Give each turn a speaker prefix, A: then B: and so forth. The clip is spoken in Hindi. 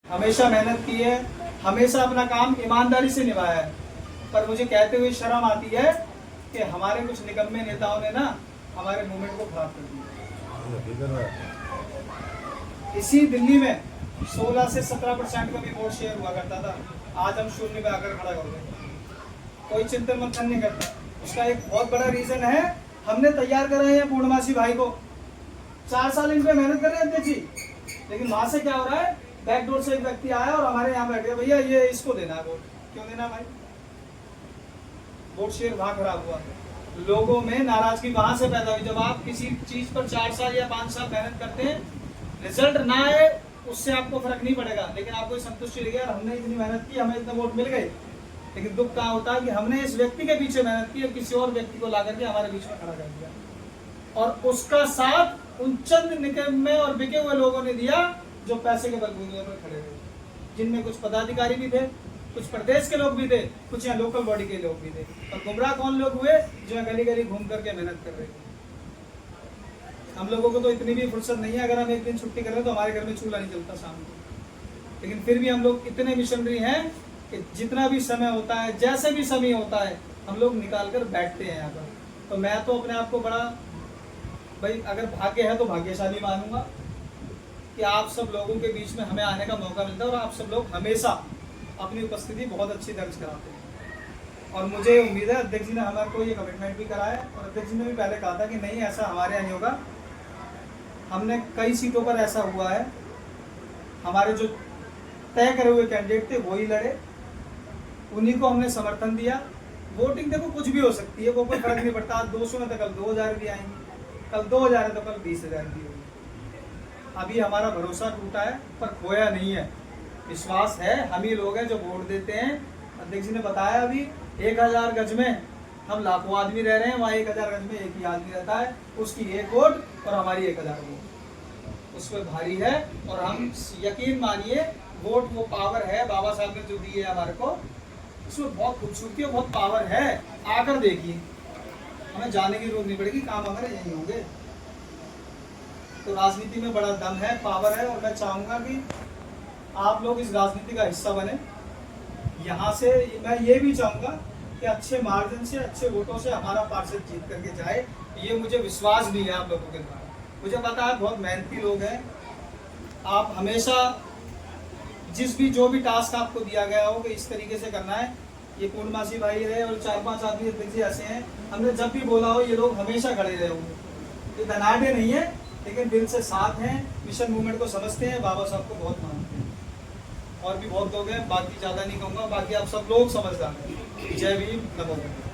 A: हमेशा मेहनत की है, हमेशा अपना काम ईमानदारी से निभाया है। पर मुझे कहते हुए शर्म आती है कि हमारे कुछ निकम्मे नेताओं ने ना हमारे मूवमेंट को खराब कर दिया। इसी दिल्ली में 16 से 17% का भी वोट शेयर हुआ करता था, आज हम शून्य पे आकर खड़ा हो गए। कोई चिंतन मंथन नहीं करता। उसका एक बहुत बड़ा रीजन है, हमने तैयार करे हैं पूर्णमासी भाई को। 4 साल इन पे मेहनत कर रहे हैं अध्यक्ष जी, लेकिन वहां से क्या हो रहा है, बैकडोर से एक व्यक्ति आया और हमारे यहाँ बैठ गया, भैया ये इसको देना है वोट। क्यों देना भाई? वोट शेयर वहां खराब हुआ। लोगों में नाराजगी वहां से पैदा हुई। जब आप किसी चीज पर 4 साल या 5 साल मेहनत करते हैं, रिजल्ट ना आए उससे आपको फर्क नहीं पड़ेगा, लेकिन आपको संतुष्टि लगी यार हमने इतनी मेहनत की, हमें इतने वोट मिल गए। लेकिन दुख कहाँ होता है कि हमने इस व्यक्ति के पीछे मेहनत की और किसी और व्यक्ति को ला करके हमारे बीच में खड़ा कर दिया, और उसका साथ उन चंद निकम्मे और बिके हुए लोगों ने दिया जो पैसे के बलबूते पर खड़े थे, जिनमें कुछ पदाधिकारी भी थे, कुछ प्रदेश के लोग भी थे, कुछ यहाँ लोकल बॉडी के लोग भी थे। और गुमराह कौन लोग हुए? जो यहाँ गली गली घूम करके मेहनत कर रहे थे। हम लोगों को तो इतनी भी फुर्सत नहीं है, अगर हम एक दिन छुट्टी कर रहे हैं तो हमारे घर में चूल्हा नहीं चलता शाम को। लेकिन फिर भी हम लोग इतने मिशनरी हैं कि जितना भी समय होता है, जैसे भी समय होता है, हम लोग निकाल कर बैठते हैं यहाँ पर। तो मैं तो अपने आप को बड़ा भाई, अगर भाग्य है तो भाग्यशाली मानूंगा कि आप सब लोगों के बीच में हमें आने का मौका मिलता है, और आप सब लोग हमेशा अपनी उपस्थिति बहुत अच्छी दर्ज कराते हैं। और मुझे उम्मीद है अध्यक्ष जी ने हमारे को ये कमिटमेंट भी कराया, और अध्यक्ष जी ने भी पहले कहा था कि नहीं ऐसा हमारे यहाँ नहीं होगा। हमने कई सीटों पर ऐसा हुआ है, हमारे जो तय करे हुए कैंडिडेट थे वही लड़े, उन्हीं को हमने समर्थन दिया। वोटिंग देखो कुछ भी हो सकती है, वो कोई फर्क नहीं पड़ता। आज 200 में तो कल 2000 भी आएंगे, कल 2000 है तो कल 20,000 भी होगी। अभी हमारा भरोसा टूटा है पर खोया नहीं है, विश्वास है। हम ही लोग हैं जो वोट देते हैं। अध्यक्ष जी ने बताया अभी 1000 गज में हम लाखों आदमी रह रहे हैं, वहाँ 1000 गज में एक ही आदमी रहता है, उसकी 1 वोट और हमारी 1000 वोट उस पर भारी है। और हम यकीन मानिए वोट वो पावर है, बाबा साहब ने जो दी है हमारे को, उसमें बहुत खूबसूरती और बहुत पावर है। आकर देखिए, हमें जाने की जरूरत नहीं पड़ेगी, काम हमारे यही होंगे। तो राजनीति में बड़ा दम है, पावर है, और मैं चाहूंगा कि आप लोग इस राजनीति का हिस्सा बने। यहाँ से मैं ये भी चाहूंगा कि अच्छे मार्जिन से, अच्छे वोटों से हमारा पार्षद जीत करके जाए। ये मुझे विश्वास भी है आप लोगों के द्वारा। मुझे पता है बहुत मेहनती लोग हैं, आप हमेशा जो भी टास्क आपको दिया गया हो कि इस तरीके से करना है, ये पूर्णमासी भाई रहे और 4-5 आदमी अध्यक्ष ऐसे हैं, हमने जब भी बोला हो ये लोग हमेशा खड़े रहे होंगे। ये धनाढ़ नहीं है, लेकिन दिल से साथ हैं, मिशन मूवमेंट को समझते हैं, बाबा साहब को बहुत मानते हैं। और भी बहुत लोग हैं, बाकी ज़्यादा नहीं कहूँगा, बाकी आप सब लोग समझदार हैं। जय भीम, नमो बुद्धाय।